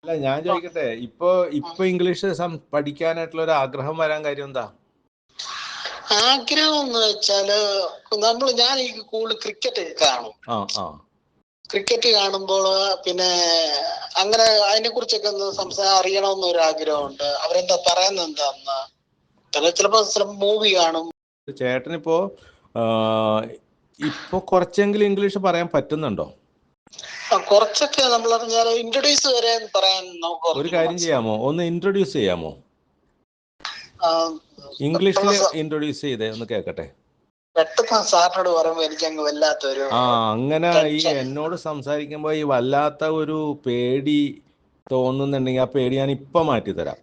അല്ല ഞാൻ ചോദിക്കട്ടെ, ഇപ്പൊ ഇംഗ്ലീഷ് പഠിക്കാനായിട്ടുള്ള ഒരു ആഗ്രഹം വരാൻ കാര്യം എന്താ? ആഗ്രഹം എന്ന് വെച്ചാല് ഞാൻ ഈ കൂടുതൽ ക്രിക്കറ്റ് കാണും. ക്രിക്കറ്റ് കാണുമ്പോൾ പിന്നെ അങ്ങനെ അതിനെ കുറിച്ചൊക്കെ ഒന്ന് അറിയണമെന്നൊരു ആഗ്രഹമുണ്ട്. അവരെന്താ പറയുന്നത് എന്താന്ന് ചിലപ്പോ മൂവി കാണും. ചേട്ടനിപ്പോ കുറച്ചെങ്കിലും ഇംഗ്ലീഷ് പറയാൻ പറ്റുന്നുണ്ടോ? കുറച്ചൊക്കെ നമ്മൾ ഇൻട്രൊഡ്യൂസ് വരെ പറയാൻ നമുക്ക് ഒരു കാര്യം ചെയ്യാമോ, ഒന്ന് ഇൻട്രൊഡ്യൂസ് ചെയ്യാമോ? ഇംഗ്ലീഷിൽ ഇൻട്രൊഡ്യൂസ് ചെയ്തേ ഒന്ന് കേക്കട്ടെ. പെട്ടെന്ന് സാറിനോട് പറയുമ്പോ എനിക്ക് അങ്ങ് വല്ലാത്തൊരു അങ്ങനെ ഈ എന്നോട് സംസാരിക്കുമ്പോ ഈ വല്ലാത്ത ഒരു പേടി തോന്നുന്നുണ്ടെങ്കിൽ ആ പേടി ഞാൻ ഇപ്പൊ മാറ്റിത്തരാം.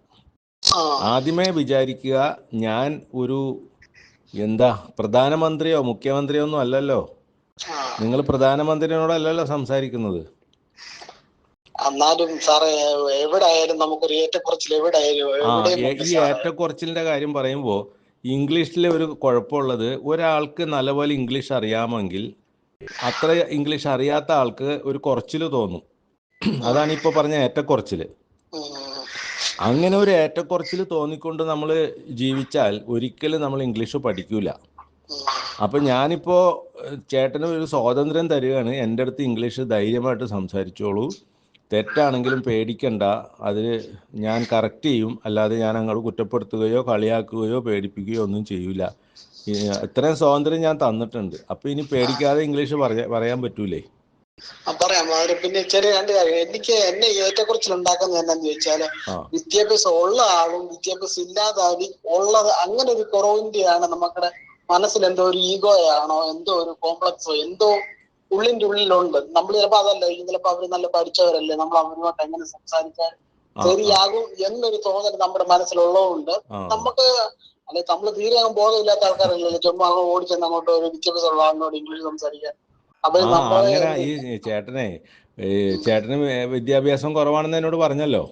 ആദ്യമേ വിചാരിക്കുക, ഞാൻ ഒരു പ്രധാനമന്ത്രിയോ മുഖ്യമന്ത്രിയോ ഒന്നും അല്ലല്ലോ. നിങ്ങൾ പ്രധാനമന്ത്രിയോടല്ലല്ലോ സംസാരിക്കുന്നത്. എന്നാലും സാറേ എവിടെയായാലും നമുക്കൊരു ഏറ്റക്കുറച്ചിൽ ഈ ഏറ്റക്കുറച്ചിലിന്റെ കാര്യം പറയുമ്പോൾ ഇംഗ്ലീഷിലെ ഒരു കുഴപ്പമുള്ളത്, ഒരാൾക്ക് നല്ലപോലെ ഇംഗ്ലീഷ് അറിയാമെങ്കിൽ അത്ര ഇംഗ്ലീഷ് അറിയാത്ത ആൾക്ക് ഒരു കുറച്ചിൽ തോന്നും. അതാണ് ഇപ്പൊ പറഞ്ഞ ഏറ്റക്കുറച്ചില്. അങ്ങനെ ഒരു ഏറ്റക്കുറച്ചിൽ തോന്നിക്കൊണ്ട് നമ്മൾ ജീവിച്ചാൽ ഒരിക്കലും നമ്മൾ ഇംഗ്ലീഷ് പഠിക്കൂല. അപ്പൊ ഞാനിപ്പോ ചേട്ടന് ഒരു സ്വാതന്ത്ര്യം തരികയാണ്. എൻ്റെ അടുത്ത് ഇംഗ്ലീഷ് ധൈര്യമായിട്ട് സംസാരിച്ചോളൂ, തെറ്റാണെങ്കിലും പേടിക്കണ്ട, അതിൽ ഞാൻ കറക്റ്റ് ചെയ്യും. അല്ലാതെ ഞാൻ അങ്ങോട്ട് കുറ്റപ്പെടുത്തുകയോ കളിയാക്കുകയോ പേടിപ്പിക്കുകയോ ഒന്നും ചെയ്യൂല. ഇത്രയും സ്വാതന്ത്ര്യം ഞാൻ തന്നിട്ടുണ്ട്. അപ്പൊ ഇനി പേടിക്കാതെ ഇംഗ്ലീഷ് പറയാൻ പറ്റൂലേ? പറയാം. പിന്നെ ചെറിയ രണ്ട് കാര്യം എന്നെ ഏറ്റക്കുറച്ചിൽ ഉണ്ടാക്കുന്നത് എന്താന്ന് ചോദിച്ചാല്, വിദ്യാഭ്യാസം ഉള്ള ആളും വിദ്യാഭ്യാസം ഇല്ലാത്ത ആളും ഉള്ളത് അങ്ങനെ ഒരു കുറവിന്റെയാണ് നമ്മുടെ മനസ്സിൽ എന്തോ ഒരു ഈഗോയാണോ എന്തോ ഒരു കോംപ്ലക്സോ എന്തോ ഉള്ളിന്റെ ഉള്ളിലുണ്ട്. നമ്മൾ ചിലപ്പോ അതല്ല, ചിലപ്പോ അവര് നല്ല പഠിച്ചവരല്ലേ, നമ്മൾ അവരുമായിട്ട് എങ്ങനെ സംസാരിക്കാൻ ശരിയാകും എന്നൊരു തോന്നൽ നമ്മുടെ മനസ്സിലുള്ളതുകൊണ്ട് നമുക്ക് നമ്മൾ തീരെ ബോധമില്ലാത്ത ആൾക്കാരല്ലല്ലോ ചുമ്മാ ഓടിച്ചെന്ന് അങ്ങോട്ട് ഒരു വിദ്യാഭ്യാസമുള്ള ആളിനോട് ഇംഗ്ലീഷ് സംസാരിക്കാൻ. അങ്ങനെ ഈ ചേട്ടന് വിദ്യാഭ്യാസം കുറവാണെന്ന് എന്നോട് പറഞ്ഞല്ലോ.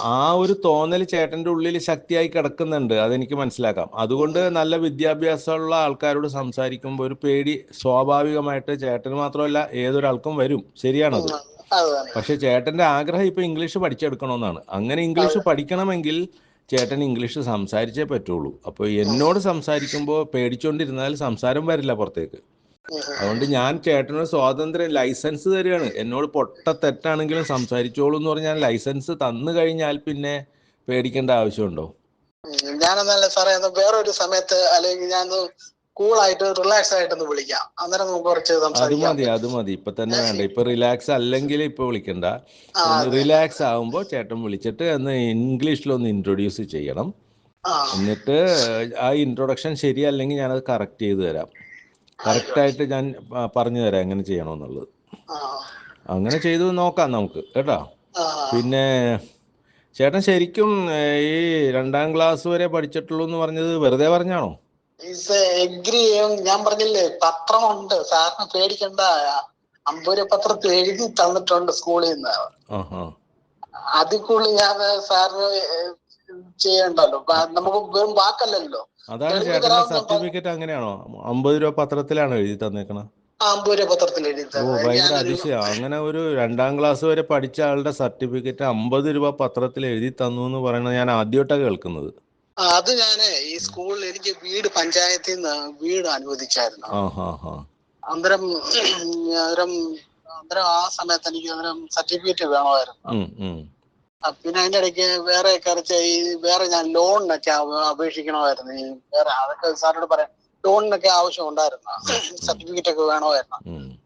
ആ ഒരു തോന്നൽ ചേട്ടന്റെ ഉള്ളിൽ ശക്തിയായി കിടക്കുന്നുണ്ട്, അതെനിക്ക് മനസ്സിലാക്കാം. അതുകൊണ്ട് നല്ല വിദ്യാഭ്യാസമുള്ള ആൾക്കാരോട് സംസാരിക്കുമ്പോൾ ഒരു പേടി സ്വാഭാവികമായിട്ട് ചേട്ടന് മാത്രമല്ല ഏതൊരാൾക്കും വരും. ശരിയാണത്. പക്ഷെ ചേട്ടന്റെ ആഗ്രഹം ഇപ്പൊ ഇംഗ്ലീഷ് പഠിച്ചെടുക്കണമെന്നാണ്. അങ്ങനെ ഇംഗ്ലീഷ് പഠിക്കണമെങ്കിൽ ചേട്ടൻ ഇംഗ്ലീഷ് സംസാരിച്ചേ പറ്റുള്ളൂ. അപ്പോൾ എന്നോട് സംസാരിക്കുമ്പോൾ പേടിച്ചോണ്ടിരുന്നാൽ സംസാരം വരില്ല പുറത്തേക്ക്. അതുകൊണ്ട് ഞാൻ ചേട്ടന് സ്വാതന്ത്ര്യം, ലൈസൻസ് തരികയാണ്. എന്നോട് പൊട്ട തെറ്റാണെങ്കിലും സംസാരിച്ചോളൂ എന്ന് പറഞ്ഞാൽ ലൈസൻസ് തന്നു കഴിഞ്ഞാൽ പിന്നെ പേടിക്കേണ്ട ആവശ്യമുണ്ടോ? ഞാനെന്നല്ല സാറേ, വേറൊരു സമയത്ത് അല്ലെങ്കിൽ ഞാൻ കൂളായിട്ട് റിലാക്സ് ആയിട്ടൊന്ന് വിളിക്കാം. അന്നേരം കുറച്ച് അത് മതി. ഇപ്പൊ തന്നെ വേണ്ട. ഇപ്പൊ റിലാക്സ് അല്ലെങ്കിൽ ഇപ്പൊ വിളിക്കണ്ട. റിലാക്സ് ആകുമ്പോ ചേട്ടൻ വിളിച്ചിട്ട് ഒന്ന് ഇംഗ്ലീഷിലൊന്ന് ഇൻട്രൊഡ്യൂസ് ചെയ്യണം. എന്നിട്ട് ആ ഇൻട്രൊഡക്ഷൻ ശരിയല്ലെങ്കിൽ ഞാനത് കറക്റ്റ് ചെയ്ത് തരാം. കറക്റ്റായിട്ട് ഞാൻ പറഞ്ഞു തരാം എങ്ങനെ ചെയ്യണമെന്നുള്ളത്. അങ്ങനെ ചെയ്ത് നോക്കാം നമുക്ക്, കേട്ടോ. പിന്നെ ചേട്ടൻ ശരിക്കും ഈ 2ാം ക്ലാസ് വരെ പഠിച്ചിട്ടുള്ളൂ എന്ന് പറഞ്ഞത് വെറുതെ പറഞ്ഞാണോ? എഗ്രി ചെയ്യും. ഞാൻ പറഞ്ഞില്ലേ, പത്രമുണ്ട്, സാറിന് പേടിക്കണ്ട. 50 രൂപ പത്രത്തിൽ എഴുതി തന്നിട്ടുണ്ട് സ്കൂളിൽ നിന്ന്. അതിൽ കൂടുതൽ ഞാൻ സാറിന് ചെയ്യണ്ടല്ലോ. നമുക്ക് വെറും വാക്കല്ലല്ലോ. അതാണ് ചേട്ടന്റെ സർട്ടിഫിക്കറ്റ്. അങ്ങനെയാണോ? 50 രൂപ പത്രത്തിലാണോ എഴുതി തന്നേക്കണത്? 50 രൂപ പത്രത്തിൽ എഴുതി. ഭയങ്കര അതിശയം. അങ്ങനെ ഒരു 2ാം ക്ലാസ് വരെ പഠിച്ച ആളുടെ സർട്ടിഫിക്കറ്റ് 50 രൂപ പത്രത്തിൽ എഴുതി തന്നു എന്ന് പറയുന്നത് ഞാൻ ആദ്യമായിട്ടാണ് കേൾക്കുന്നത്. അത് ഞാന് ഈ സ്കൂളിൽ എനിക്ക് പഞ്ചായത്തിൽ നിന്ന് വീട് അനുവദിച്ചായിരുന്നു. അന്നേരം ആ സമയത്ത് എനിക്ക് സർട്ടിഫിക്കറ്റ് വേണമായിരുന്നു. പിന്നെ അതിന്റെ ഇടയ്ക്ക് വേറെ ഞാൻ ലോണിനൊക്കെ അപേക്ഷിക്കണമായിരുന്നു. അതൊക്കെ സാറിനോട് പറയാം, ലോണിനൊക്കെ ആവശ്യം ഉണ്ടായിരുന്നു. സർട്ടിഫിക്കറ്റ് ഒക്കെ വേണമായിരുന്നു.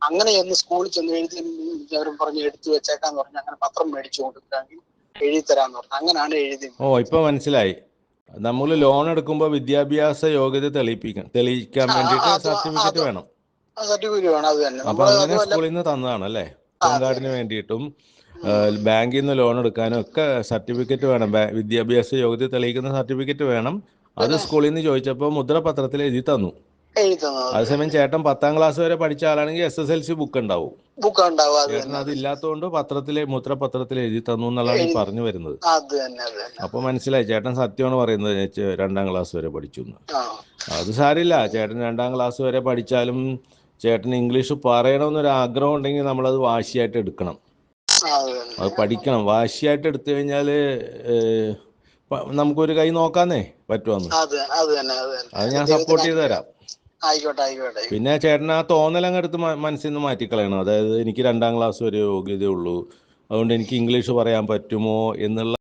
അങ്ങനെ സ്കൂളിൽ ചെന്ന് എഴുതി അവരും പറഞ്ഞ് എടുത്തു വെച്ചേക്കാന്ന് പറഞ്ഞു. അങ്ങനെ പത്രം മേടിച്ചു കൊടുക്കുകയാണെങ്കിൽ എഴുതി തരാന്ന് പറഞ്ഞു. അങ്ങനെയാണ് എഴുതി. ഇപ്പൊ മനസ്സിലായി. നമ്മൾ ലോൺ എടുക്കുമ്പോൾ വിദ്യാഭ്യാസ യോഗ്യത തെളിയിക്കാൻ വേണ്ടിയിട്ട് സർട്ടിഫിക്കറ്റ് വേണം. അപ്പൊ അങ്ങനെ സ്കൂളിൽ നിന്ന് തന്നതാണ് അല്ലേ? റേഷൻ കാർഡിന് വേണ്ടിയിട്ടും ബാങ്കിൽ നിന്ന് ലോൺ എടുക്കാനും ഒക്കെ സർട്ടിഫിക്കറ്റ് വേണം. വിദ്യാഭ്യാസ യോഗ്യത തെളിയിക്കുന്ന സർട്ടിഫിക്കറ്റ് വേണം. അത് സ്കൂളിൽ നിന്ന് ചോദിച്ചപ്പോൾ മുദ്രപത്രത്തിൽ എഴുതി തന്നു. അതേസമയം ചേട്ടൻ 10ാം ക്ലാസ് വരെ പഠിച്ച ആളാണെങ്കിൽ SSLC ബുക്ക് ഉണ്ടാവും. ചേട്ടൻ അതില്ലാത്തതുകൊണ്ട് മുദ്രപത്രത്തിൽ എഴുതി തന്നു എന്നുള്ളതാണ് ഈ പറഞ്ഞു വരുന്നത്. അപ്പൊ മനസ്സിലായി, ചേട്ടൻ സത്യമാണ് പറയുന്നത്. 2ാം ക്ലാസ് വരെ പഠിച്ചു എന്ന്. അത് സാരില്ല. ചേട്ടൻ 2ാം ക്ലാസ് വരെ പഠിച്ചാലും ചേട്ടൻ ഇംഗ്ലീഷ് പറയണമെന്നൊരു ആഗ്രഹം ഉണ്ടെങ്കിൽ നമ്മളത് വാശിയായിട്ട് എടുക്കണം. അത് പഠിക്കണം. വാശിയായിട്ട് എടുത്തു കഴിഞ്ഞാൽ നമുക്കൊരു കൈ നോക്കാന്നേ പറ്റുമെന്ന്. അത് ഞാൻ സപ്പോർട്ട് ചെയ്ത് തരാം. ആയിക്കോട്ടെ. പിന്നെ ചേട്ടൻ ആ തോന്നലങ്ങ് എടുത്ത് മനസ്സിൽ നിന്ന് മാറ്റിക്കളയണം. അതായത് എനിക്ക് 2ാം ക്ലാസ് വരെ യോഗ്യതയുള്ളൂ, അതുകൊണ്ട് എനിക്ക് ഇംഗ്ലീഷ് പറയാൻ പറ്റുമോ എന്നുള്ള